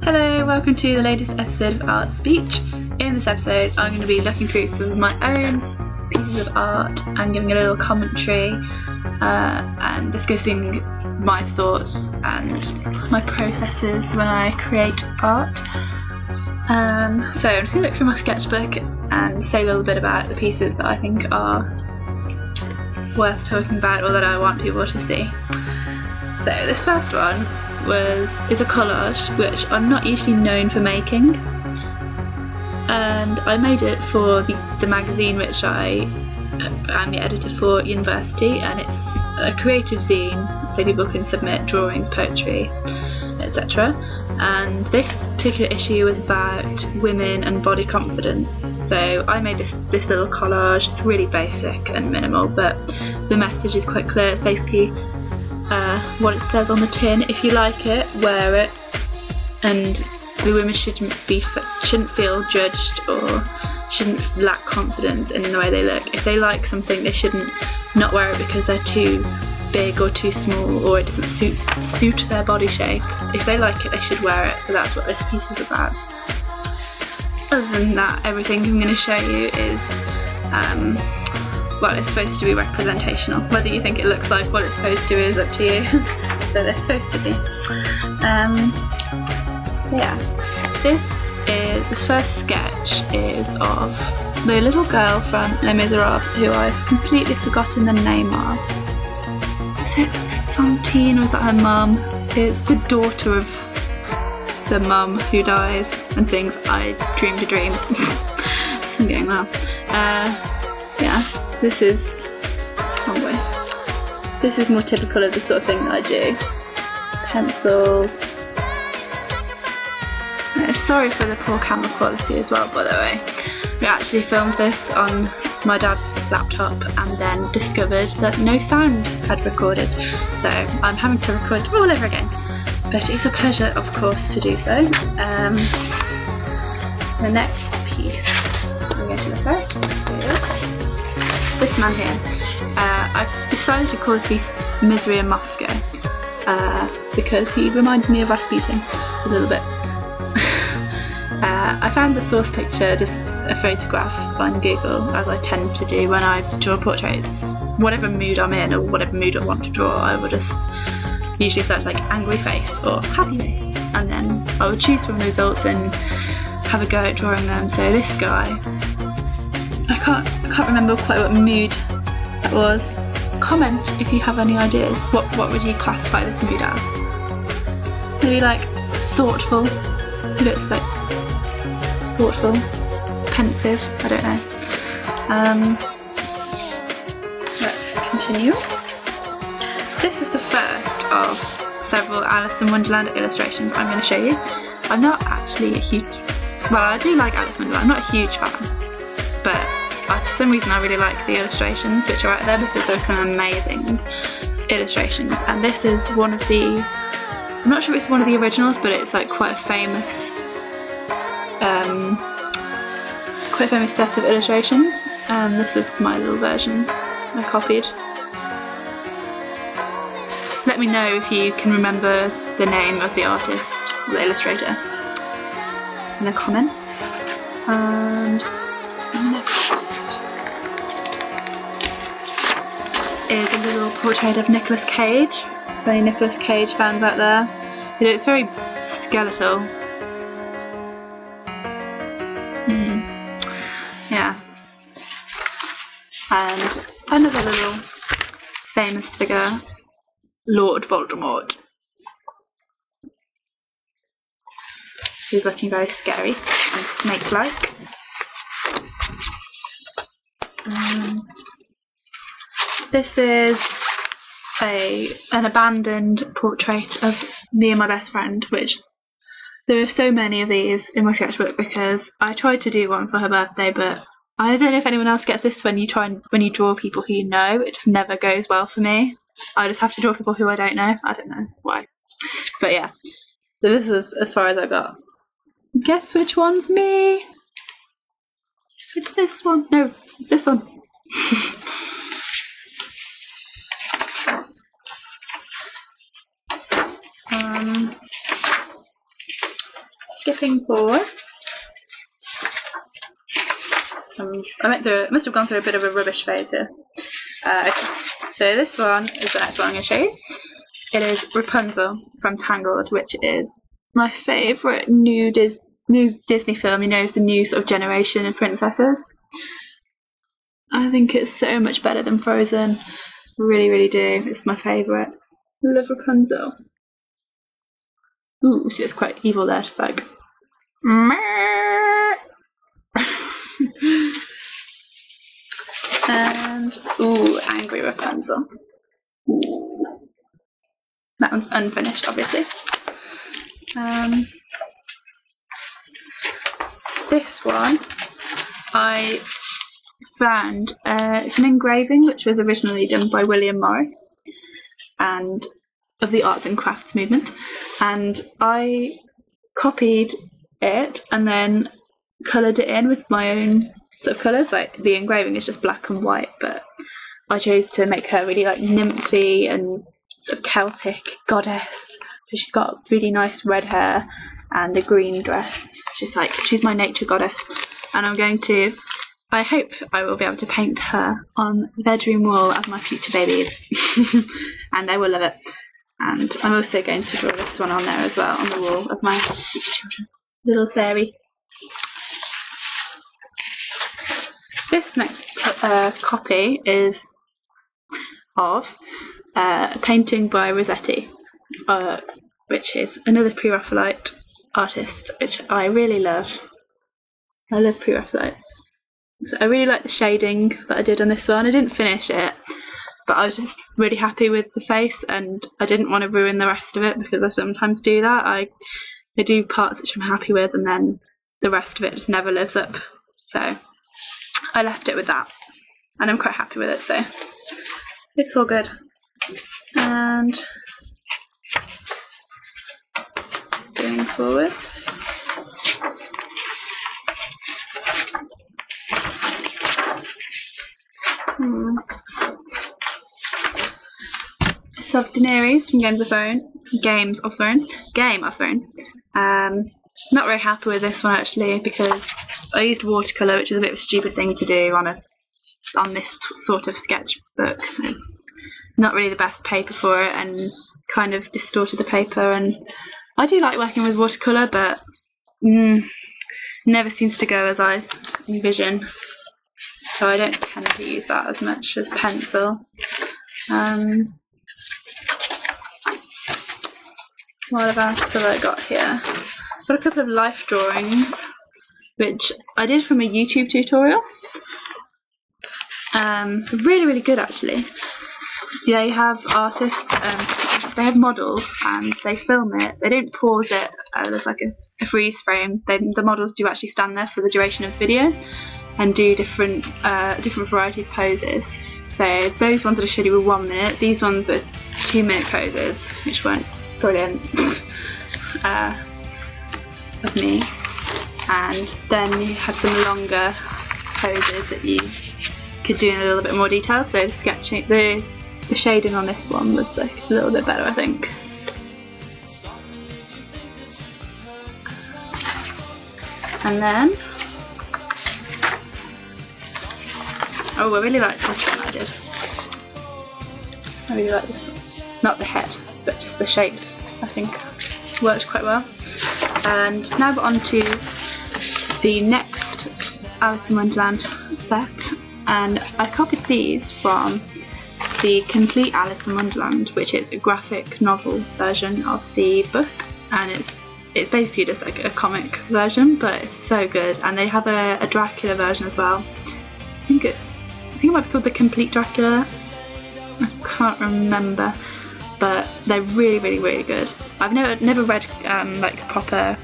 Hello, welcome to the latest episode of Art Speech. In this episode I'm going to be looking through some of my own pieces of art and giving a little commentary and discussing my thoughts and my processes when I create art. So I'm just going to look through my sketchbook and say a little bit about the pieces that I think are worth talking about or that I want people to see. So this first one is a collage which I'm not usually known for making, and I made it for the magazine which I am the editor for at university, and it's a creative zine so people can submit drawings, poetry, etc. And this particular issue was about women and body confidence, so I made this little collage. It's really basic and minimal, but the message is quite clear. It's basically what it says on the tin: if you like it, wear it, and the women shouldn't feel judged or shouldn't lack confidence in the way they look. If they like something, they shouldn't not wear it because they're too big or too small or it doesn't suit their body shape. If they like it, they should wear it. So that's what this piece was about. Other than that, everything I'm going to show you is well, it's supposed to be representational. Whether you think it looks like what it's supposed to is up to you. So they're supposed to be. Yeah, this first sketch is of the little girl from Les Miserables, who I've completely forgotten the name of. Is it Fantine or is that her mum? It's the daughter of the mum who dies and sings "I Dreamed a Dream." I'm getting well. Yeah, so this is more typical of the sort of thing that I do. Pencils. Sorry for the poor camera quality as well, by the way. We actually filmed this on my dad's laptop and then discovered that no sound had recorded, so I'm having to record it all over again. But it's a pleasure, of course, to do so. The next piece I'm going to look at is this man here. I've decided to call this piece Misery in Moscow because he reminded me of Rasputin a little bit. I found the source picture, just a photograph on Google, as I tend to do when I draw portraits. Whatever mood I'm in or whatever mood I want to draw, I would just usually search like angry face or happy face, and then I would choose from the results and have a go at drawing them. So this guy, I can't remember quite what mood that was. Comment if you have any ideas. What would you classify this mood as? Maybe like thoughtful. It looks like thoughtful, pensive, I don't know. Let's continue. This is the first of several Alice in Wonderland illustrations I'm going to show you. I'm not actually a huge, well, I do like Alice in Wonderland, I'm not a huge fan, but for some reason I really like the illustrations which are out there because there are some amazing illustrations, and this is one of the, I'm not sure if it's one of the originals, but it's like quite a famous set of illustrations, and this is my little version I copied. Let me know if you can remember the name of the artist, the illustrator, in the comments. And next is a little portrait of Nicolas Cage. For any Nicolas Cage fans out there, it looks very skeletal. Yeah. And another little famous figure, Lord Voldemort. He's looking very scary and snake-like. This is an abandoned portrait of me and my best friend, which there are so many of these in my sketchbook because I tried to do one for her birthday, but I don't know if anyone else gets this when you draw people who you know. It just never goes well for me. I just have to draw people who I don't know. I don't know why. But yeah, so this is as far as I got. Guess which one's me? It's this one. No, it's this one. skipping forwards. I must have gone through a bit of a rubbish phase here. Okay. So this one is the next one I'm going to show you. It is Rapunzel from Tangled, which is my favourite new Disney film, you know, of the new sort of generation of princesses. I think it's so much better than Frozen. Really, really do. It's my favourite. Love Rapunzel. Ooh, she is quite evil there. She's like, and ooh, angry Rapunzel. Ooh. That one's unfinished, obviously. This one I found, it's an engraving which was originally done by William Morris and of the arts and crafts movement, and I copied it and then coloured it in with my own sort of colours. Like the engraving is just black and white, but I chose to make her really like nymphy and sort of Celtic goddess. So she's got really nice red hair and a green dress. She's my nature goddess, and I hope I will be able to paint her on the bedroom wall as my future babies, and they will love it. And I'm also going to draw this one on there as well, on the wall of my future children. Little fairy. This next copy is of a painting by Rossetti, which is another Pre-Raphaelite artist, which I really love. I love Pre-Raphaelites. So I really like the shading that I did on this one. I didn't finish it, but I was just really happy with the face, and I didn't want to ruin the rest of it, because I sometimes do that. I do parts which I'm happy with, and then the rest of it just never lives up. So I left it with that, and I'm quite happy with it, so it's all good. And going forwards, So Daenerys from Game of Thrones. Not very happy with this one actually, because I used watercolour, which is a bit of a stupid thing to do on this sort of sketchbook. It's not really the best paper for it, and kind of distorted the paper. And I do like working with watercolour, but never seems to go as I envision. So I don't tend to use that as much as pencil. What else have I got here? I've got a couple of life drawings, which I did from a YouTube tutorial. Really, really good actually. They have artists, they have models, and they film it. They don't pause it. There's like a freeze frame. The models do actually stand there for the duration of the video and do different variety of poses. So those ones that I showed you were 1 minute. These ones were 2-minute poses, which weren't brilliant of me. And then you have some longer poses that you could do in a little bit more detail. So the sketching, the shading on this one was like a little bit better, I think. And then, oh, I really like this one I did. I really like this one. Not the head, but just the shapes, I think worked quite well. And now we're on to the next Alice in Wonderland set, and I copied these from the Complete Alice in Wonderland, which is a graphic novel version of the book, and it's basically just like a comic version, but it's so good. And they have a Dracula version as well. I think it might be called the Complete Dracula. I can't remember, but they're really, really, really good. I've never read like proper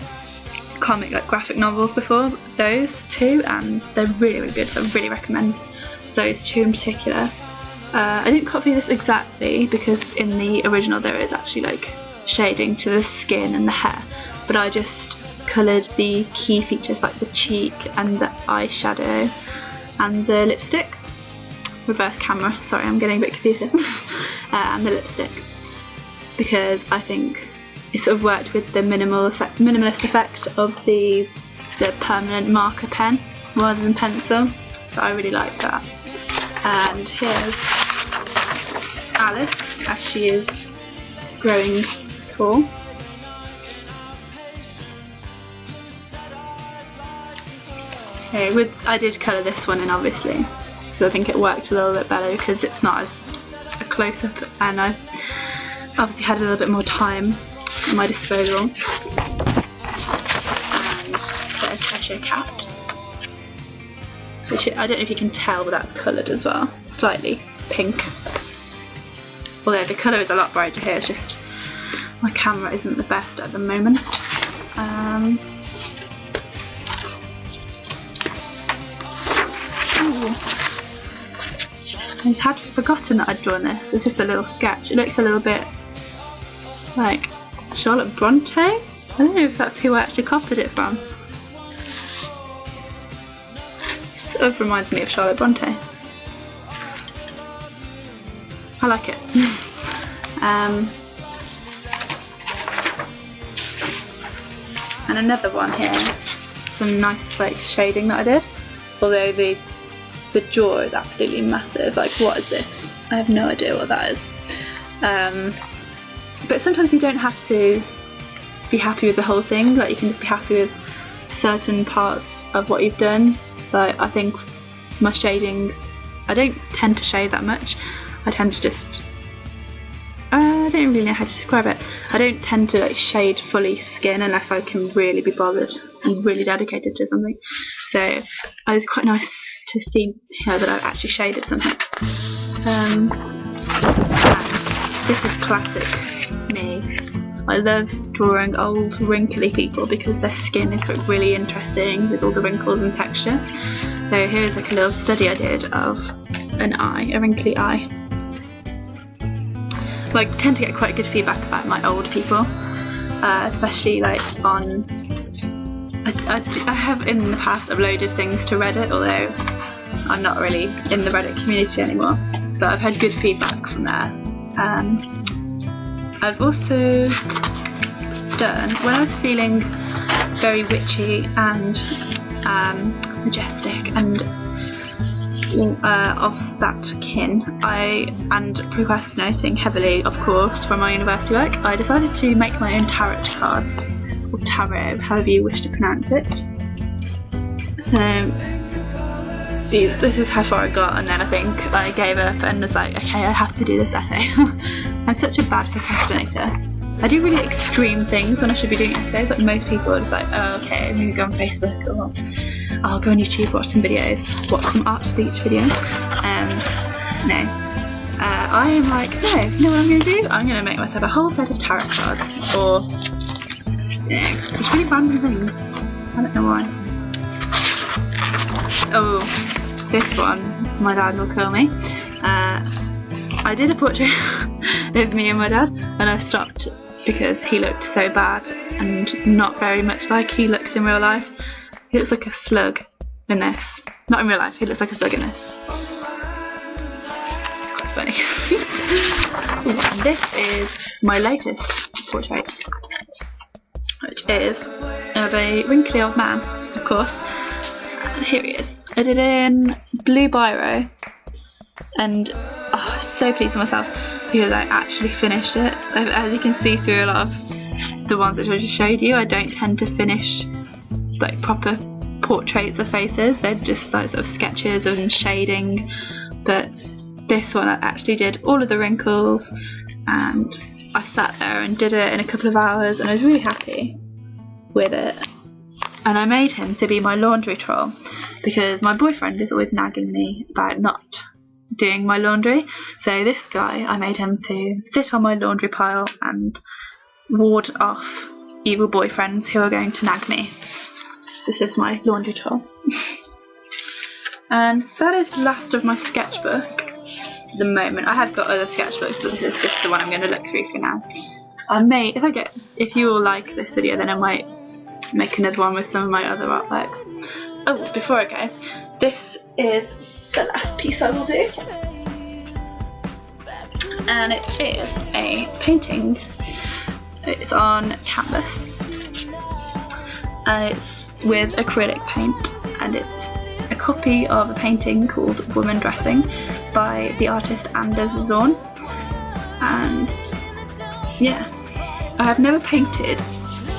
comic, like graphic novels before, those two, and they're really, really good. So I really recommend those two in particular. I didn't copy this exactly, because in the original there is actually like shading to the skin and the hair, but I just coloured the key features like the cheek and the eyeshadow and the lipstick. Reverse camera, sorry, I'm getting a bit confused here. And the lipstick, because I think it sort of worked with the minimalist effect of the permanent marker pen rather than pencil. So I really like that. And here's Alice as she is growing tall. Okay, I did colour this one in obviously, because I think it worked a little bit better because it's not as a close-up, and I obviously had a little bit more time at my disposal. And there's Cheshire Cat, which I don't know if you can tell, but that's coloured as well, slightly pink. Although the colour is a lot brighter here, it's just my camera isn't the best at the moment. I had forgotten that I'd drawn this. It's just a little sketch. It looks a little bit like Charlotte Bronte. I don't know if that's who I actually copied it from. Sort of reminds me of Charlotte Bronte. I like it. And another one here. Some nice like shading that I did. Although the jaw is absolutely massive. Like, what is this? I have no idea what that is. But sometimes you don't have to be happy with the whole thing. Like, you can just be happy with certain parts of what you've done. Like, I think my shading, I don't tend to shade that much. I tend to just, I don't really know how to describe it. I don't tend to like shade fully skin unless I can really be bothered and really dedicated to something. So it was quite nice to see here that I've actually shaded something. And this is classic me. I love drawing old wrinkly people because their skin is like really interesting with all the wrinkles and texture. So here's like a little study I did of an eye, a wrinkly eye. Like, I tend to get quite good feedback about my old people, especially like on. I have in the past uploaded things to Reddit, although I'm not really in the Reddit community anymore, but I've had good feedback from there. I've also done, when I was feeling very witchy and majestic and of that kin, and procrastinating heavily, of course, from my university work, I decided to make my own tarot cards. Or tarot, however you wish to pronounce it. So this is how far I got, and then I think I gave up and was like, okay, I have to do this essay. I'm such a bad procrastinator. I do really extreme things when I should be doing essays. Like, most people are just like, oh, okay, I'm gonna go on Facebook, or I'll go on YouTube, watch some videos, watch some art speech videos. No. I am like, no, you know what I'm gonna do? I'm gonna make myself a whole set of tarot cards, or it's really random things. I don't know why. Oh, this one, my dad will kill me. I did a portrait of me and my dad, and I stopped because he looked so bad and not very much like he looks in real life. He looks like a slug in this. Not in real life, he looks like a slug in this. It's quite funny. Ooh, and this is my latest portrait, which is of a wrinkly old man, of course. And here he is. I did it in blue biro, and I'm so pleased with myself because I actually finished it. As you can see through a lot of the ones that I just showed you, I don't tend to finish like proper portraits of faces. They're just like sort of sketches and shading, but this one I actually did all of the wrinkles, and I sat there and did it in a couple of hours, and I was really happy with it. And I made him to be my laundry troll because my boyfriend is always nagging me about not doing my laundry. So this guy, I made him to sit on my laundry pile and ward off evil boyfriends who are going to nag me. So this is my laundry troll. And that is the last of my sketchbook at the moment. I have got other sketchbooks, but this is just the one I'm going to look through for now. I may, if you all like this video, then I might make another one with some of my other artworks. Oh, before I go, this is the last piece I will do, and it is a painting It's on canvas, and it's with acrylic paint, and it's a copy of a painting called Woman Dressing by the artist Anders Zorn. And yeah, I have never painted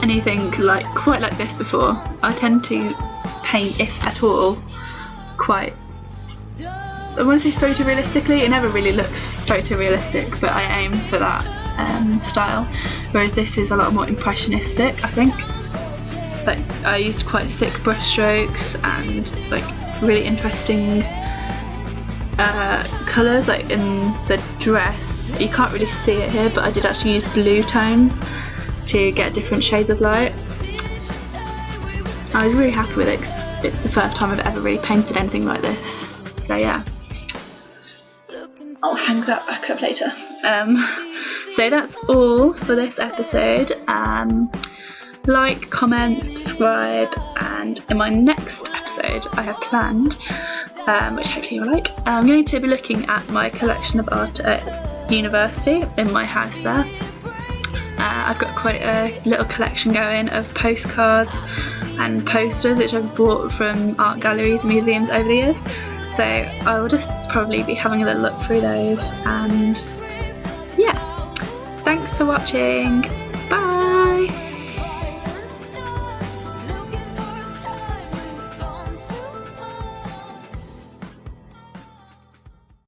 anything quite like this before. I tend to paint, if at all, quite, I want to say photorealistically. It never really looks photorealistic, but I aim for that style, whereas this is a lot more impressionistic, I think. Like, I used quite thick brush strokes and like really interesting colours, like in the dress. You can't really see it here, but I did actually use blue tones to get different shades of light. I was really happy with it because it's the first time I've ever really painted anything like this. So yeah, I'll hang that back up later. So that's all for this episode. Like, comment, subscribe, and in my next episode I have planned, which hopefully you'll like, I'm going to be looking at my collection of art at university in my house there. I've got quite a little collection going of postcards and posters which I've bought from art galleries and museums over the years, so I will just probably be having a little look through those. And yeah, thanks for watching, bye!